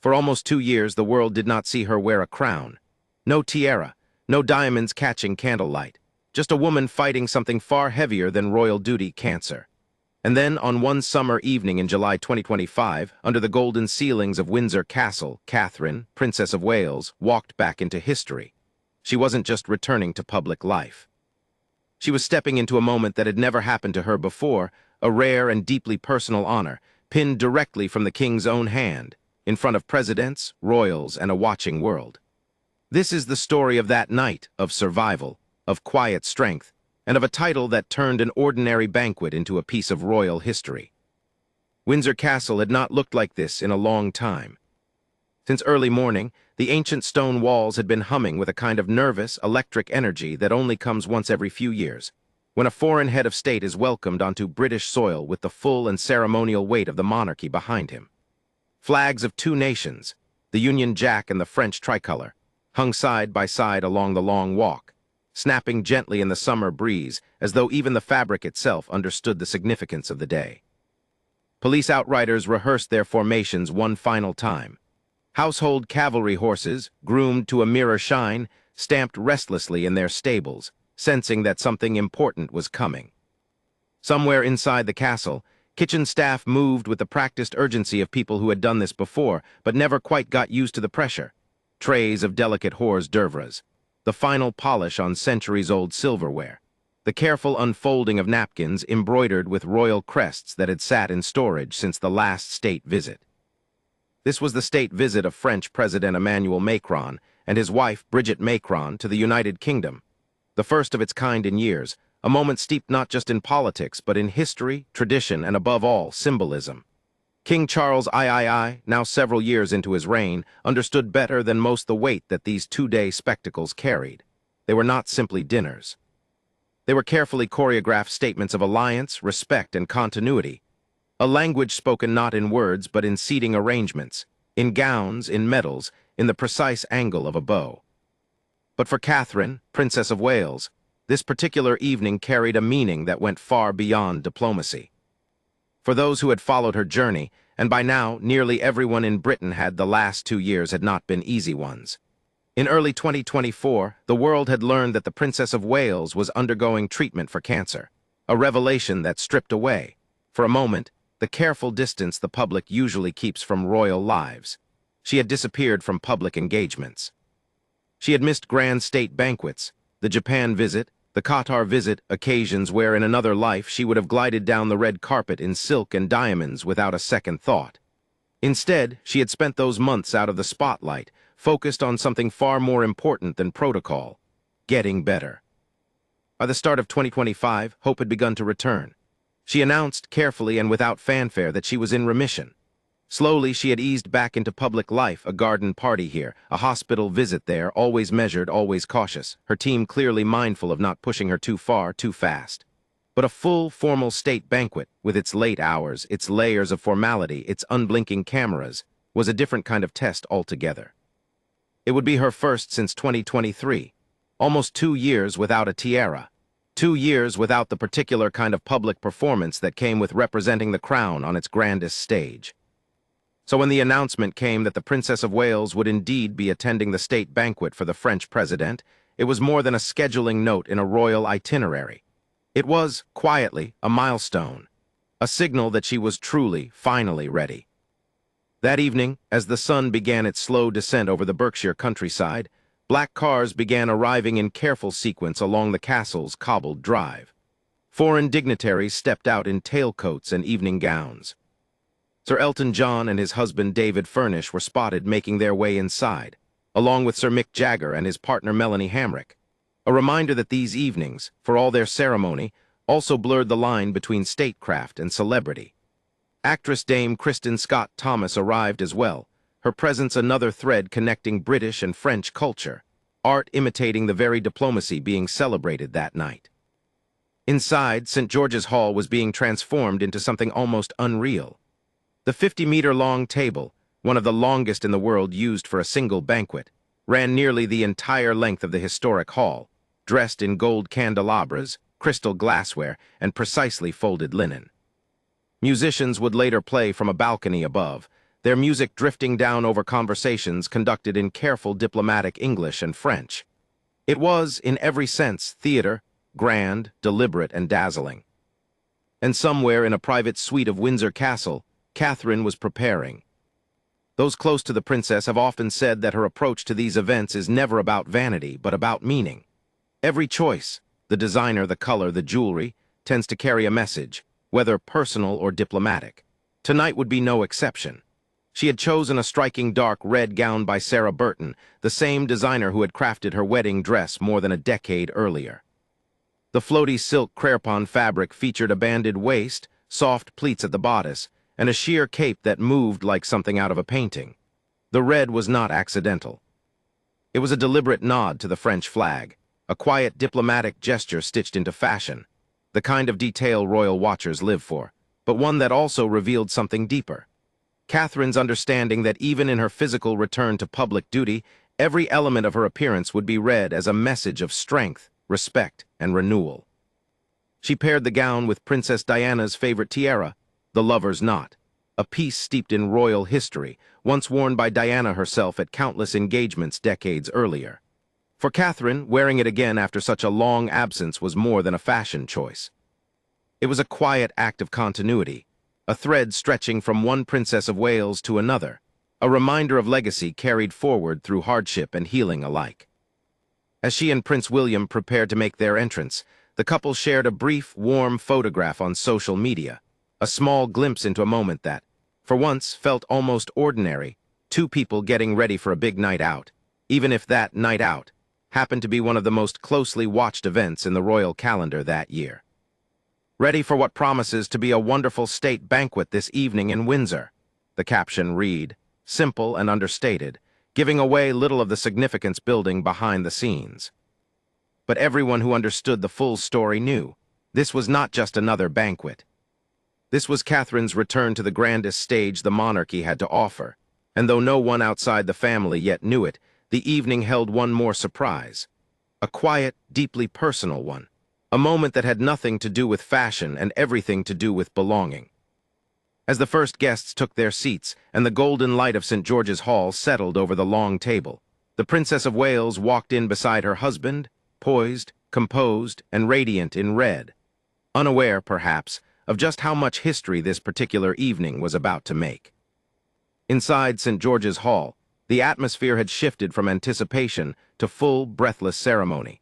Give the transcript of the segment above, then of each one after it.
For almost 2 years, the world did not see her wear a crown. No tiara, no diamonds catching candlelight. Just a woman fighting something far heavier than royal duty, cancer. And then, on one summer evening in July 2025, under the golden ceilings of Windsor Castle, Catherine, Princess of Wales, walked back into history. She wasn't just returning to public life. She was stepping into a moment that had never happened to her before, a rare and deeply personal honor, pinned directly from the king's own hand, in front of presidents, royals, and a watching world. This is the story of that night, of survival, of quiet strength, and of a title that turned an ordinary banquet into a piece of royal history. Windsor Castle had not looked like this in a long time. Since early morning, the ancient stone walls had been humming with a kind of nervous, electric energy that only comes once every few years, when a foreign head of state is welcomed onto British soil with the full and ceremonial weight of the monarchy behind him. Flags of two nations, the Union Jack and the French tricolor, hung side by side along the long walk, snapping gently in the summer breeze as though even the fabric itself understood the significance of the day. Police outriders rehearsed their formations one final time. Household cavalry horses, groomed to a mirror shine, stamped restlessly in their stables, sensing that something important was coming. Somewhere inside the castle, kitchen staff moved with the practiced urgency of people who had done this before, but never quite got used to the pressure. Trays of delicate hors d'oeuvres, the final polish on centuries-old silverware, the careful unfolding of napkins embroidered with royal crests that had sat in storage since the last state visit. This was the state visit of French President Emmanuel Macron and his wife Brigitte Macron to the United Kingdom, the first of its kind in years, a moment steeped not just in politics but in history, tradition, and above all, symbolism. King Charles III, now several years into his reign, understood better than most the weight that these two-day spectacles carried. They were not simply dinners. They were carefully choreographed statements of alliance, respect, and continuity, a language spoken not in words but in seating arrangements, in gowns, in medals, in the precise angle of a bow. But for Catherine, Princess of Wales, this particular evening carried a meaning that went far beyond diplomacy. For those who had followed her journey, and by now nearly everyone in Britain had, the last 2 years had not been easy ones. In early 2024, the world had learned that the Princess of Wales was undergoing treatment for cancer, a revelation that stripped away, for a moment, the careful distance the public usually keeps from royal lives. She had disappeared from public engagements. She had missed grand state banquets, the Japan visit, the Qatar visit, occasions where in another life she would have glided down the red carpet in silk and diamonds without a second thought. Instead, she had spent those months out of the spotlight, focused on something far more important than protocol: getting better. By the start of 2025, hope had begun to return. She announced carefully and without fanfare that she was in remission. Slowly, she had eased back into public life, a garden party here, a hospital visit there, always measured, always cautious, her team clearly mindful of not pushing her too far, too fast. But a full, formal state banquet, with its late hours, its layers of formality, its unblinking cameras, was a different kind of test altogether. It would be her first since 2023, almost 2 years without a tiara. 2 years without the particular kind of public performance that came with representing the crown on its grandest stage. So when the announcement came that the Princess of Wales would indeed be attending the state banquet for the French president, it was more than a scheduling note in a royal itinerary. It was, quietly, a milestone, a signal that she was truly, finally ready. That evening, as the sun began its slow descent over the Berkshire countryside, black cars began arriving in careful sequence along the castle's cobbled drive. Foreign dignitaries stepped out in tailcoats and evening gowns. Sir Elton John and his husband David Furnish were spotted making their way inside, along with Sir Mick Jagger and his partner Melanie Hamrick. A reminder that these evenings, for all their ceremony, also blurred the line between statecraft and celebrity. Actress Dame Kristen Scott Thomas arrived as well, her presence another thread connecting British and French culture, art imitating the very diplomacy being celebrated that night. Inside, St. George's Hall was being transformed into something almost unreal. The 50-meter-long table, one of the longest in the world used for a single banquet, ran nearly the entire length of the historic hall, dressed in gold candelabras, crystal glassware, and precisely folded linen. Musicians would later play from a balcony above, their music drifting down over conversations conducted in careful diplomatic English and French. It was, in every sense, theater, grand, deliberate, and dazzling. And somewhere in a private suite of Windsor Castle, Catherine was preparing. Those close to the princess have often said that her approach to these events is never about vanity, but about meaning. Every choice, the designer, the color, the jewelry, tends to carry a message, whether personal or diplomatic. Tonight would be no exception. She had chosen a striking dark red gown by Sarah Burton, the same designer who had crafted her wedding dress more than a decade earlier. The floaty silk crepon fabric featured a banded waist, soft pleats at the bodice, and a sheer cape that moved like something out of a painting. The red was not accidental. It was a deliberate nod to the French flag, a quiet diplomatic gesture stitched into fashion, the kind of detail royal watchers live for, but one that also revealed something deeper. Catherine's understanding that even in her physical return to public duty, every element of her appearance would be read as a message of strength, respect, and renewal. She paired the gown with Princess Diana's favorite tiara, the lover's knot, a piece steeped in royal history, once worn by Diana herself at countless engagements decades earlier. For Catherine, wearing it again after such a long absence was more than a fashion choice. It was a quiet act of continuity, a thread stretching from one Princess of Wales to another, a reminder of legacy carried forward through hardship and healing alike. As she and Prince William prepared to make their entrance, the couple shared a brief, warm photograph on social media, a small glimpse into a moment that, for once, felt almost ordinary, two people getting ready for a big night out, even if that night out happened to be one of the most closely watched events in the royal calendar that year. "Ready for what promises to be a wonderful state banquet this evening in Windsor," the caption read, simple and understated, giving away little of the significance building behind the scenes. But everyone who understood the full story knew this was not just another banquet. This was Catherine's return to the grandest stage the monarchy had to offer, and though no one outside the family yet knew it, the evening held one more surprise, a quiet, deeply personal one. A moment that had nothing to do with fashion and everything to do with belonging. As the first guests took their seats and the golden light of St. George's Hall settled over the long table, the Princess of Wales walked in beside her husband, poised, composed, and radiant in red, unaware, perhaps, of just how much history this particular evening was about to make. Inside St. George's Hall, the atmosphere had shifted from anticipation to full, breathless ceremony.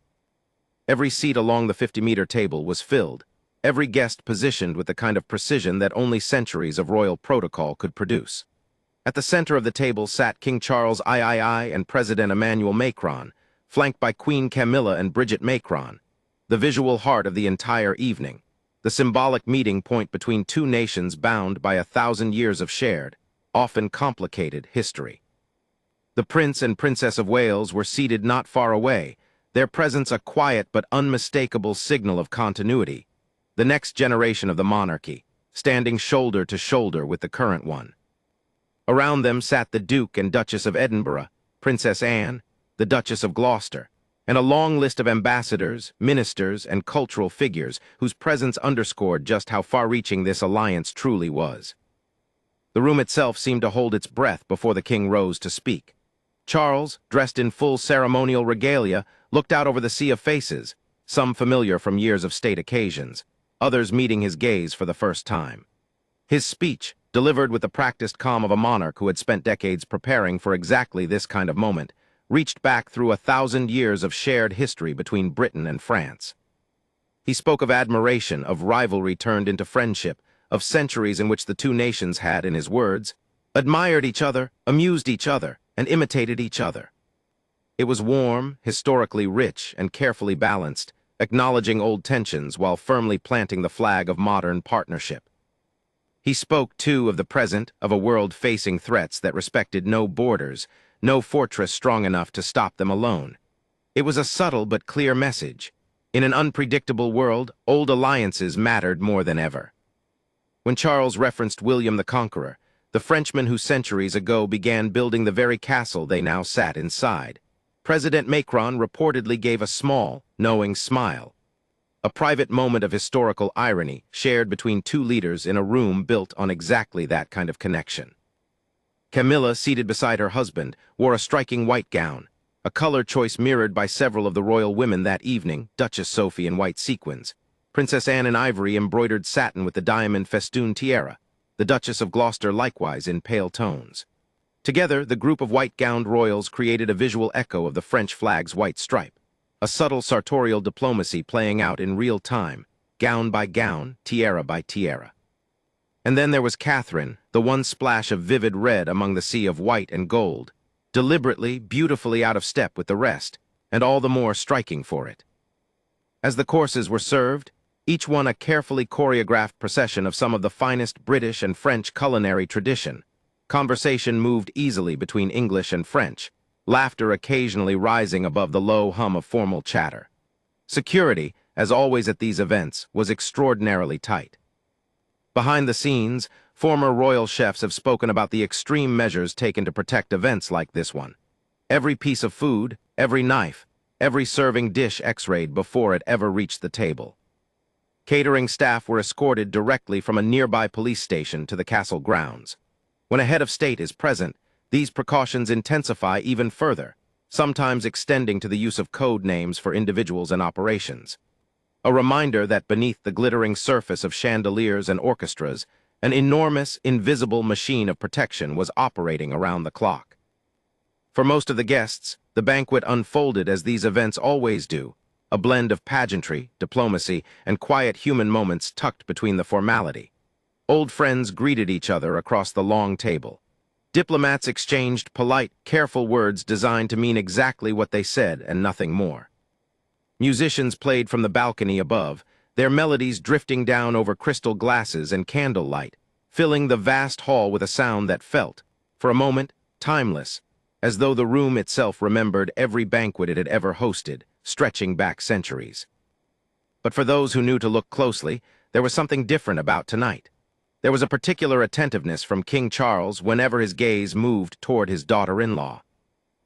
Every seat along the 50-meter table was filled, every guest positioned with the kind of precision that only centuries of royal protocol could produce. At the center of the table sat King Charles III and President Emmanuel Macron, flanked by Queen Camilla and Bridget Macron, the visual heart of the entire evening, the symbolic meeting point between two nations bound by 1,000 years of shared, often complicated, history. The Prince and Princess of Wales were seated not far away, their presence a quiet but unmistakable signal of continuity, the next generation of the monarchy, standing shoulder to shoulder with the current one. Around them sat the Duke and Duchess of Edinburgh, Princess Anne, the Duchess of Gloucester, and a long list of ambassadors, ministers, and cultural figures whose presence underscored just how far-reaching this alliance truly was. The room itself seemed to hold its breath before the king rose to speak. Charles, dressed in full ceremonial regalia, looked out over the sea of faces, some familiar from years of state occasions, others meeting his gaze for the first time. His speech, delivered with the practiced calm of a monarch who had spent decades preparing for exactly this kind of moment, reached back through 1,000 years of shared history between Britain and France. He spoke of admiration, of rivalry turned into friendship, of centuries in which the two nations had, in his words, admired each other, amused each other, and imitated each other. It was warm, historically rich, and carefully balanced, acknowledging old tensions while firmly planting the flag of modern partnership. He spoke, too, of the present, of a world facing threats that respected no borders, no fortress strong enough to stop them alone. It was a subtle but clear message. In an unpredictable world, old alliances mattered more than ever. When Charles referenced William the Conqueror, the Frenchman who centuries ago began building the very castle they now sat inside, President Macron reportedly gave a small, knowing smile. A private moment of historical irony shared between two leaders in a room built on exactly that kind of connection. Camilla, seated beside her husband, wore a striking white gown, a color choice mirrored by several of the royal women that evening, Duchess Sophie in white sequins, Princess Anne in ivory embroidered satin with the diamond festoon tiara, the Duchess of Gloucester likewise in pale tones. Together, the group of white-gowned royals created a visual echo of the French flag's white stripe, a subtle sartorial diplomacy playing out in real time, gown by gown, tiara by tiara. And then there was Catherine, the one splash of vivid red among the sea of white and gold, deliberately, beautifully out of step with the rest, and all the more striking for it. As the courses were served, each one a carefully choreographed procession of some of the finest British and French culinary tradition, conversation moved easily between English and French, laughter occasionally rising above the low hum of formal chatter. Security, as always at these events, was extraordinarily tight. Behind the scenes, former royal chefs have spoken about the extreme measures taken to protect events like this one. Every piece of food, every knife, every serving dish x-rayed before it ever reached the table. Catering staff were escorted directly from a nearby police station to the castle grounds. When a head of state is present, these precautions intensify even further, sometimes extending to the use of code names for individuals and operations. A reminder that beneath the glittering surface of chandeliers and orchestras, an enormous, invisible machine of protection was operating around the clock. For most of the guests, the banquet unfolded as these events always do, a blend of pageantry, diplomacy, and quiet human moments tucked between the formality. Old friends greeted each other across the long table. Diplomats exchanged polite, careful words designed to mean exactly what they said and nothing more. Musicians played from the balcony above, their melodies drifting down over crystal glasses and candlelight, filling the vast hall with a sound that felt, for a moment, timeless, as though the room itself remembered every banquet it had ever hosted, stretching back centuries. But for those who knew to look closely, there was something different about tonight. There was a particular attentiveness from King Charles whenever his gaze moved toward his daughter-in-law.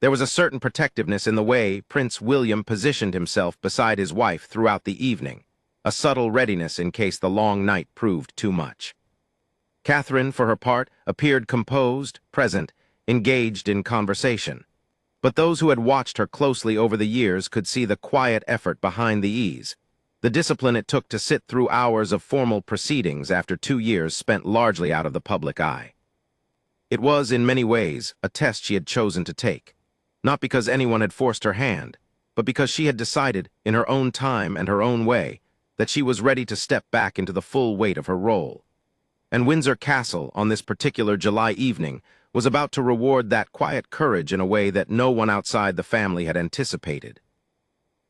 There was a certain protectiveness in the way Prince William positioned himself beside his wife throughout the evening, a subtle readiness in case the long night proved too much. Catherine, for her part, appeared composed, present, engaged in conversation. But those who had watched her closely over the years could see the quiet effort behind the ease, the discipline it took to sit through hours of formal proceedings after 2 years spent largely out of the public eye. It was, in many ways, a test she had chosen to take, not because anyone had forced her hand, but because she had decided, in her own time and her own way, that she was ready to step back into the full weight of her role. And Windsor Castle, on this particular July evening, was about to reward that quiet courage in a way that no one outside the family had anticipated.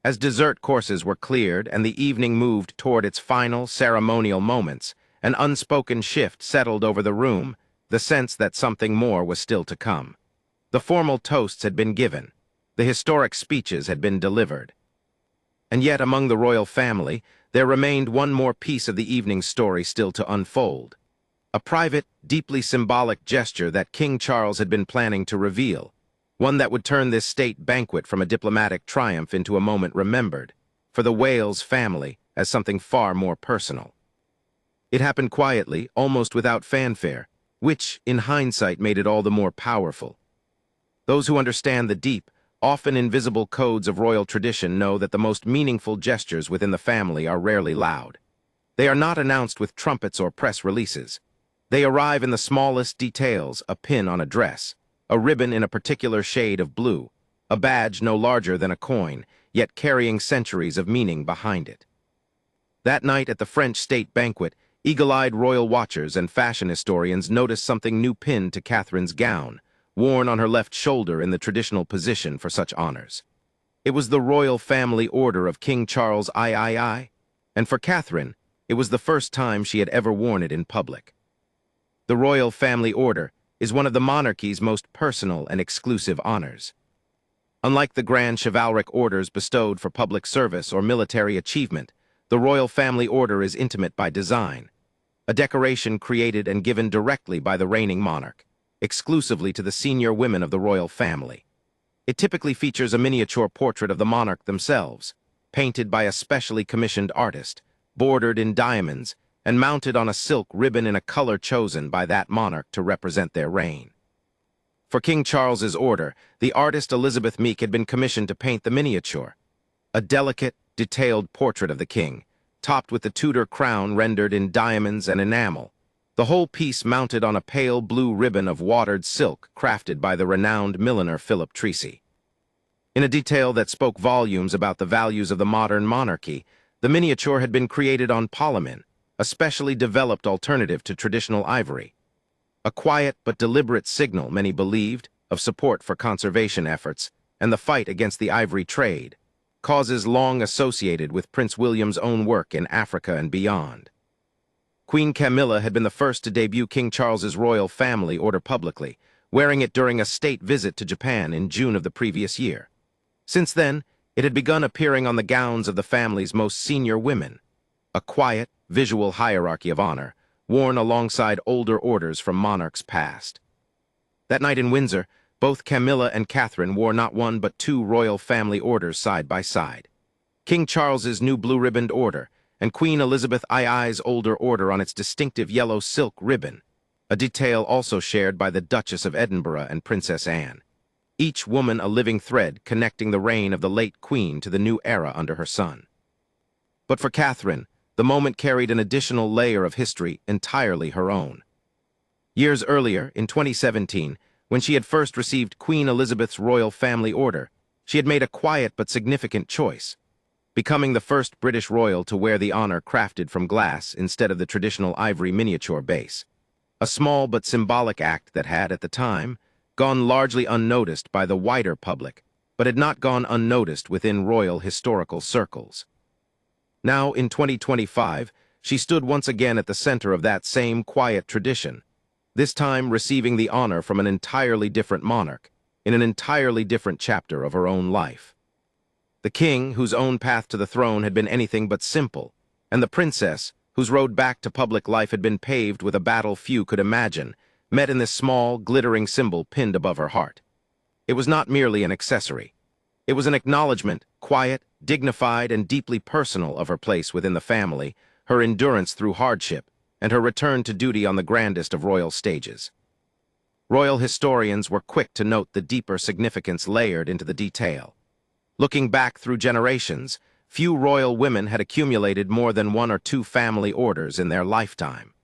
As dessert courses were cleared and the evening moved toward its final ceremonial moments, an unspoken shift settled over the room, the sense that something more was still to come. The formal toasts had been given, the historic speeches had been delivered. And yet among the royal family, there remained one more piece of the evening's story still to unfold. A private, deeply symbolic gesture that King Charles had been planning to reveal, one that would turn this state banquet from a diplomatic triumph into a moment remembered, for the Wales family, as something far more personal. It happened quietly, almost without fanfare, which, in hindsight, made it all the more powerful. Those who understand the deep, often invisible codes of royal tradition know that the most meaningful gestures within the family are rarely loud. They are not announced with trumpets or press releases. They arrive in the smallest details, a pin on a dress, a ribbon in a particular shade of blue, a badge no larger than a coin, yet carrying centuries of meaning behind it. That night at the French state banquet, eagle-eyed royal watchers and fashion historians noticed something new pinned to Catherine's gown, worn on her left shoulder in the traditional position for such honors. It was the royal family order of King Charles III, and for Catherine, it was the first time she had ever worn it in public. The royal family order is one of the monarchy's most personal and exclusive honors. Unlike the grand chivalric orders bestowed for public service or military achievement, the royal family order is intimate by design, a decoration created and given directly by the reigning monarch, exclusively to the senior women of the royal family. It typically features a miniature portrait of the monarch themselves, painted by a specially commissioned artist, bordered in diamonds, and mounted on a silk ribbon in a color chosen by that monarch to represent their reign. For King Charles's order, the artist Elizabeth Meek had been commissioned to paint the miniature, a delicate, detailed portrait of the king, topped with the Tudor crown rendered in diamonds and enamel. The whole piece mounted on a pale blue ribbon of watered silk crafted by the renowned milliner Philip Treacy. In a detail that spoke volumes about the values of the modern monarchy, the miniature had been created on polymer, a specially developed alternative to traditional ivory. A quiet but deliberate signal, many believed, of support for conservation efforts and the fight against the ivory trade, causes long associated with Prince William's own work in Africa and beyond. Queen Camilla had been the first to debut King Charles's royal family order publicly, wearing it during a state visit to Japan in June of the previous year. Since then, it had begun appearing on the gowns of the family's most senior women, a quiet, visual hierarchy of honor, worn alongside older orders from monarchs past. That night in Windsor, both Camilla and Catherine wore not one but two royal family orders side by side. King Charles's new blue-ribboned order, and Queen Elizabeth II's older order on its distinctive yellow silk ribbon, a detail also shared by the Duchess of Edinburgh and Princess Anne. Each woman a living thread connecting the reign of the late queen to the new era under her son. But for Catherine, the moment carried an additional layer of history entirely her own. Years earlier, in 2017, when she had first received Queen Elizabeth's royal family order, she had made a quiet but significant choice, becoming the first British royal to wear the honor crafted from glass instead of the traditional ivory miniature base. A small but symbolic act that had, at the time, gone largely unnoticed by the wider public, but had not gone unnoticed within royal historical circles. Now, in 2025, she stood once again at the center of that same quiet tradition, this time receiving the honor from an entirely different monarch, in an entirely different chapter of her own life. The king, whose own path to the throne had been anything but simple, and the princess, whose road back to public life had been paved with a battle few could imagine, met in this small, glittering symbol pinned above her heart. It was not merely an accessory. It was an acknowledgement, quiet, dignified, and deeply personal of her place within the family, her endurance through hardship, and her return to duty on the grandest of royal stages. Royal historians were quick to note the deeper significance layered into the detail. Looking back through generations, few royal women had accumulated more than one or two family orders in their lifetime.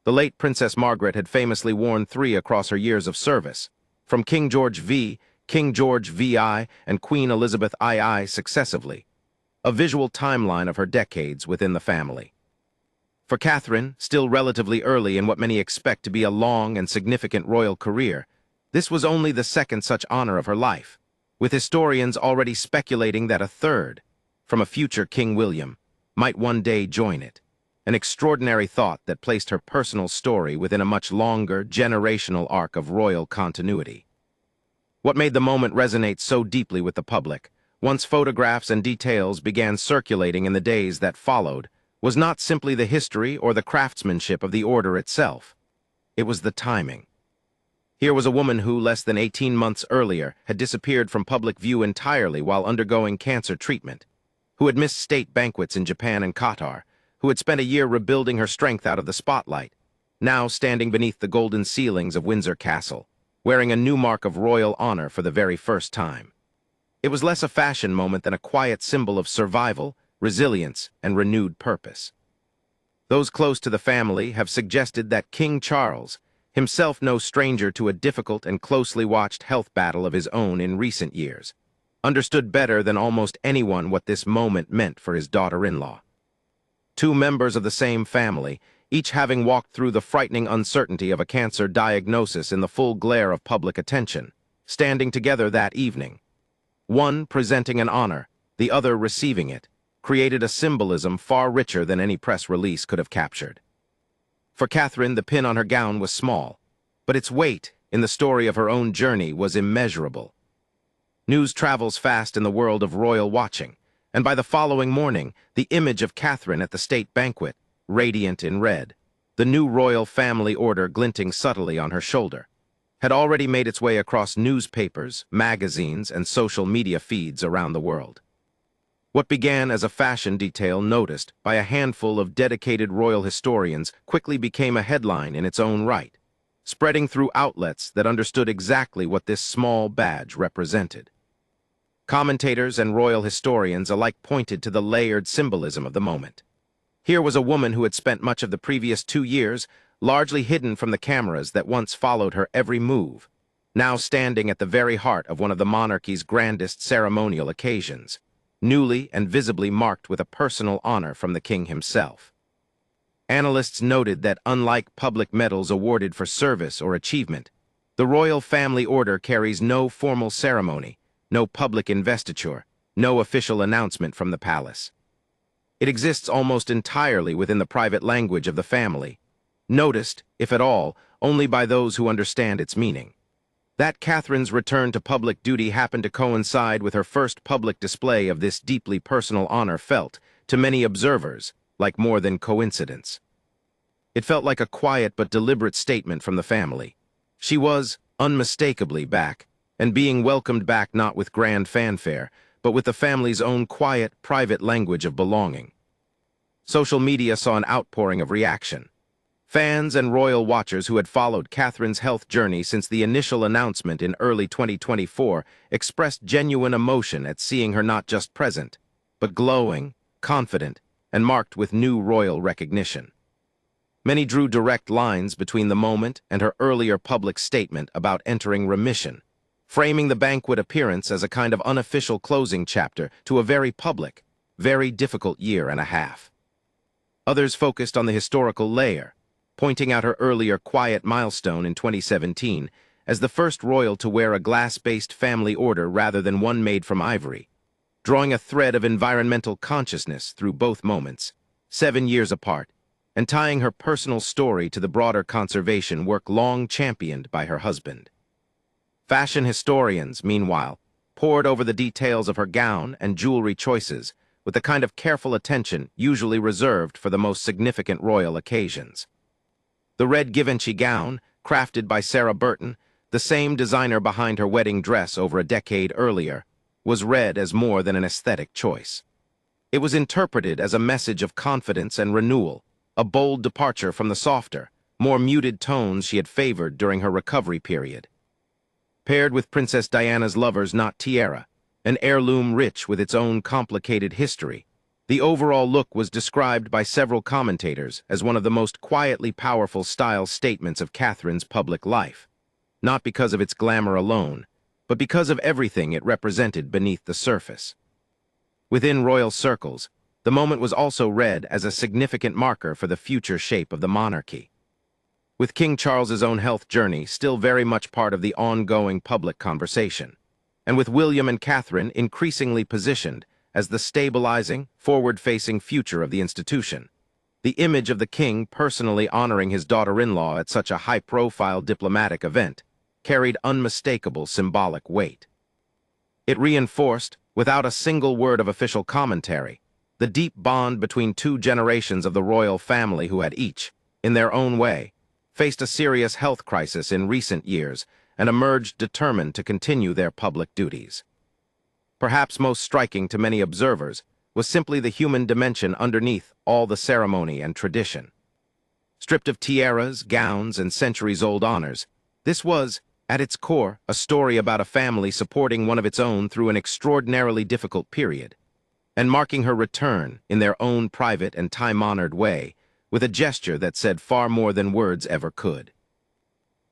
The late Princess Margaret had famously worn three across her years of service, from King George V, King George VI, and Queen Elizabeth II successively, a visual timeline of her decades within the family. For Catherine, still relatively early in what many expect to be a long and significant royal career, this was only the second such honor of her life, with historians already speculating that a third, from a future King William, might one day join it. An extraordinary thought that placed her personal story within a much longer, generational arc of royal continuity. What made the moment resonate so deeply with the public, once photographs and details began circulating in the days that followed, was not simply the history or the craftsmanship of the order itself. It was the timing. Here was a woman who, less than 18 months earlier, had disappeared from public view entirely while undergoing cancer treatment, who had missed state banquets in Japan and Qatar, who had spent a year rebuilding her strength out of the spotlight, now standing beneath the golden ceilings of Windsor Castle, wearing a new mark of royal honor for the very first time. It was less a fashion moment than a quiet symbol of survival, resilience, and renewed purpose. Those close to the family have suggested that King Charles, himself no stranger to a difficult and closely watched health battle of his own in recent years, understood better than almost anyone what this moment meant for his daughter-in-law. Two members of the same family, each having walked through the frightening uncertainty of a cancer diagnosis in the full glare of public attention, standing together that evening. One presenting an honor, the other receiving it, created a symbolism far richer than any press release could have captured. For Catherine, the pin on her gown was small, but its weight in the story of her own journey was immeasurable. News travels fast in the world of royal watching, and by the following morning, the image of Catherine at the state banquet, radiant in red, the new royal family order glinting subtly on her shoulder, had already made its way across newspapers, magazines, and social media feeds around the world. What began as a fashion detail noticed by a handful of dedicated royal historians quickly became a headline in its own right, spreading through outlets that understood exactly what this small badge represented. Commentators and royal historians alike pointed to the layered symbolism of the moment. Here was a woman who had spent much of the previous 2 years largely hidden from the cameras that once followed her every move, now standing at the very heart of one of the monarchy's grandest ceremonial occasions, newly and visibly marked with a personal honor from the king himself. Analysts noted that unlike public medals awarded for service or achievement, the royal family order carries no formal ceremony, no public investiture, no official announcement from the palace. It exists almost entirely within the private language of the family, noticed, if at all, only by those who understand its meaning. That Catherine's return to public duty happened to coincide with her first public display of this deeply personal honor felt, to many observers, like more than coincidence. It felt like a quiet but deliberate statement from the family. She was, unmistakably, back, and being welcomed back not with grand fanfare, but with the family's own quiet, private language of belonging. Social media saw an outpouring of reaction. Fans and royal watchers who had followed Catherine's health journey since the initial announcement in early 2024 expressed genuine emotion at seeing her not just present, but glowing, confident, and marked with new royal recognition. Many drew direct lines between the moment and her earlier public statement about entering remission, framing the banquet appearance as a kind of unofficial closing chapter to a very public, very difficult year and a half. Others focused on the historical layer, pointing out her earlier quiet milestone in 2017 as the first royal to wear a glass-based family order rather than one made from ivory, drawing a thread of environmental consciousness through both moments, 7 years apart, and tying her personal story to the broader conservation work long championed by her husband. Fashion historians, meanwhile, pored over the details of her gown and jewelry choices with the kind of careful attention usually reserved for the most significant royal occasions. The red Givenchy gown, crafted by Sarah Burton, the same designer behind her wedding dress over a decade earlier, was read as more than an aesthetic choice. It was interpreted as a message of confidence and renewal, a bold departure from the softer, more muted tones she had favored during her recovery period. Paired with Princess Diana's lover's knot tiara, an heirloom rich with its own complicated history, the overall look was described by several commentators as one of the most quietly powerful style statements of Catherine's public life, not because of its glamour alone, but because of everything it represented beneath the surface. Within royal circles, the moment was also read as a significant marker for the future shape of the monarchy. With King Charles's own health journey still very much part of the ongoing public conversation, and with William and Catherine increasingly positioned as the stabilizing, forward-facing future of the institution, the image of the king personally honoring his daughter-in-law at such a high-profile diplomatic event carried unmistakable symbolic weight. It reinforced, without a single word of official commentary, the deep bond between 2 generations of the royal family who had each, in their own way, faced a serious health crisis in recent years and emerged determined to continue their public duties. Perhaps most striking to many observers was simply the human dimension underneath all the ceremony and tradition. Stripped of tiaras, gowns, and centuries-old honors, this was, at its core, a story about a family supporting one of its own through an extraordinarily difficult period, and marking her return in their own private and time-honored way, with a gesture that said far more than words ever could.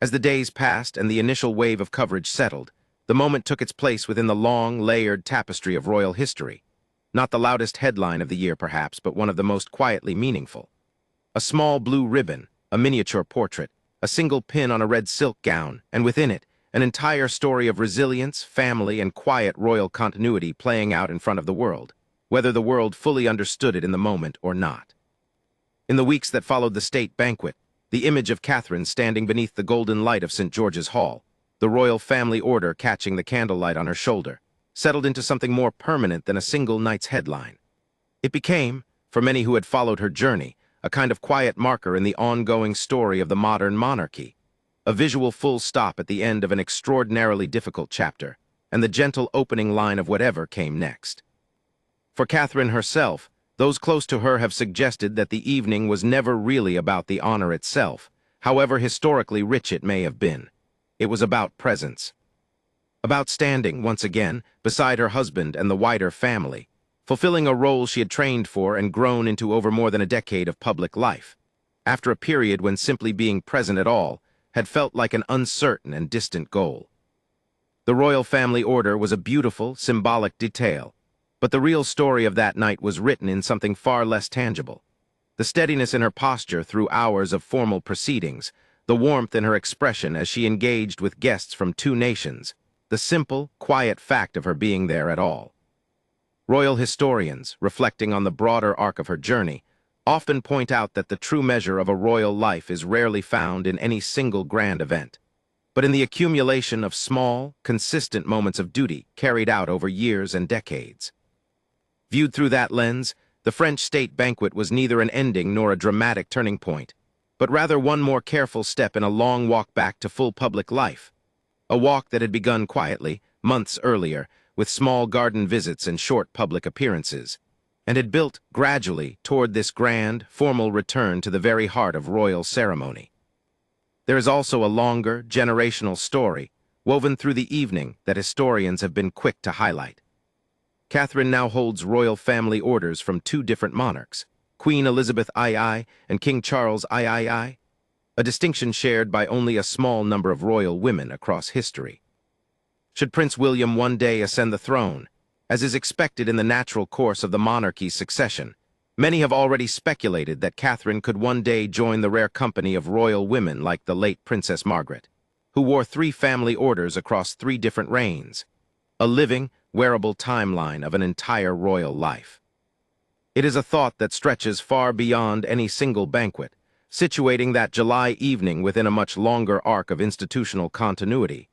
As the days passed and the initial wave of coverage settled, the moment took its place within the long, layered tapestry of royal history. Not the loudest headline of the year, perhaps, but one of the most quietly meaningful. A small blue ribbon, a miniature portrait, a single pin on a red silk gown, and within it, an entire story of resilience, family, and quiet royal continuity playing out in front of the world, whether the world fully understood it in the moment or not. In the weeks that followed the state banquet, the image of Catherine standing beneath the golden light of St. George's Hall, the royal family order catching the candlelight on her shoulder, settled into something more permanent than a single night's headline. It became, for many who had followed her journey, a kind of quiet marker in the ongoing story of the modern monarchy, a visual full stop at the end of an extraordinarily difficult chapter, and the gentle opening line of whatever came next. For Catherine herself, those close to her have suggested that the evening was never really about the honor itself, however historically rich it may have been. It was about presence. About standing, once again, beside her husband and the wider family, fulfilling a role she had trained for and grown into over more than a decade of public life, after a period when simply being present at all had felt like an uncertain and distant goal. The royal family order was a beautiful, symbolic detail, but the real story of that night was written in something far less tangible. The steadiness in her posture through hours of formal proceedings, the warmth in her expression as she engaged with guests from two nations, the simple, quiet fact of her being there at all. Royal historians, reflecting on the broader arc of her journey, often point out that the true measure of a royal life is rarely found in any single grand event, but in the accumulation of small, consistent moments of duty carried out over years and decades. Viewed through that lens, the French state banquet was neither an ending nor a dramatic turning point, but rather one more careful step in a long walk back to full public life. A walk that had begun quietly, months earlier, with small garden visits and short public appearances, and had built gradually toward this grand, formal return to the very heart of royal ceremony. There is also a longer, generational story woven through the evening that historians have been quick to highlight. Catherine now holds royal family orders from two different monarchs, Queen Elizabeth II and King Charles III, a distinction shared by only a small number of royal women across history. Should Prince William one day ascend the throne, as is expected in the natural course of the monarchy's succession, many have already speculated that Catherine could one day join the rare company of royal women like the late Princess Margaret, who wore 3 family orders across 3 different reigns, a living, wearable timeline of an entire royal life. It is a thought that stretches far beyond any single banquet, situating that July evening within a much longer arc of institutional continuity,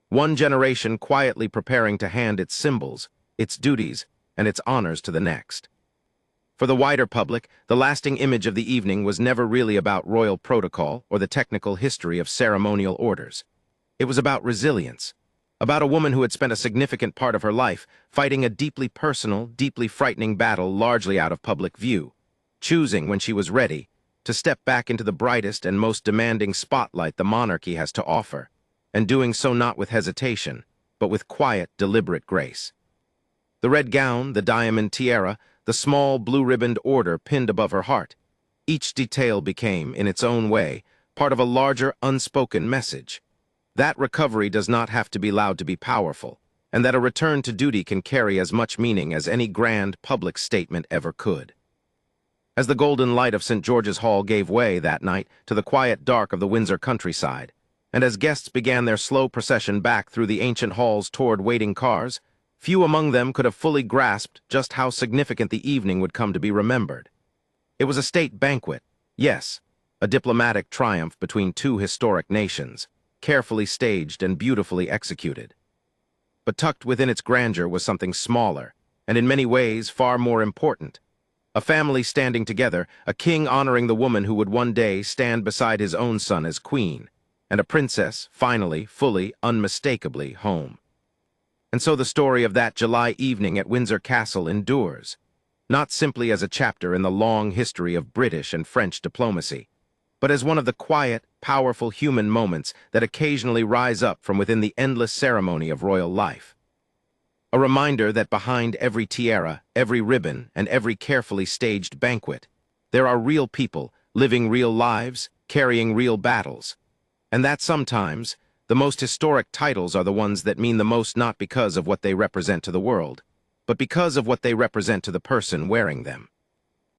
one generation quietly preparing to hand its symbols, its duties, and its honors to the next. For the wider public, the lasting image of the evening was never really about royal protocol or the technical history of ceremonial orders. It was about resilience, about a woman who had spent a significant part of her life fighting a deeply personal, deeply frightening battle largely out of public view, choosing, when she was ready, to step back into the brightest and most demanding spotlight the monarchy has to offer, and doing so not with hesitation, but with quiet, deliberate grace. The red gown, the diamond tiara, the small blue-ribboned order pinned above her heart, each detail became, in its own way, part of a larger, unspoken message. That recovery does not have to be loud to be powerful, and that a return to duty can carry as much meaning as any grand public statement ever could. As the golden light of St. George's Hall gave way that night to the quiet dark of the Windsor countryside, and as guests began their slow procession back through the ancient halls toward waiting cars, few among them could have fully grasped just how significant the evening would come to be remembered. It was a state banquet, yes, a diplomatic triumph between 2 historic nations, carefully staged and beautifully executed. But tucked within its grandeur was something smaller, and in many ways far more important. A family standing together, a king honoring the woman who would one day stand beside his own son as queen, and a princess, finally, fully, unmistakably home. And so the story of that July evening at Windsor Castle endures, not simply as a chapter in the long history of British and French diplomacy, but as one of the quiet, powerful human moments that occasionally rise up from within the endless ceremony of royal life. A reminder that behind every tiara, every ribbon, and every carefully staged banquet, there are real people living real lives, carrying real battles, and that sometimes the most historic titles are the ones that mean the most not because of what they represent to the world, but because of what they represent to the person wearing them.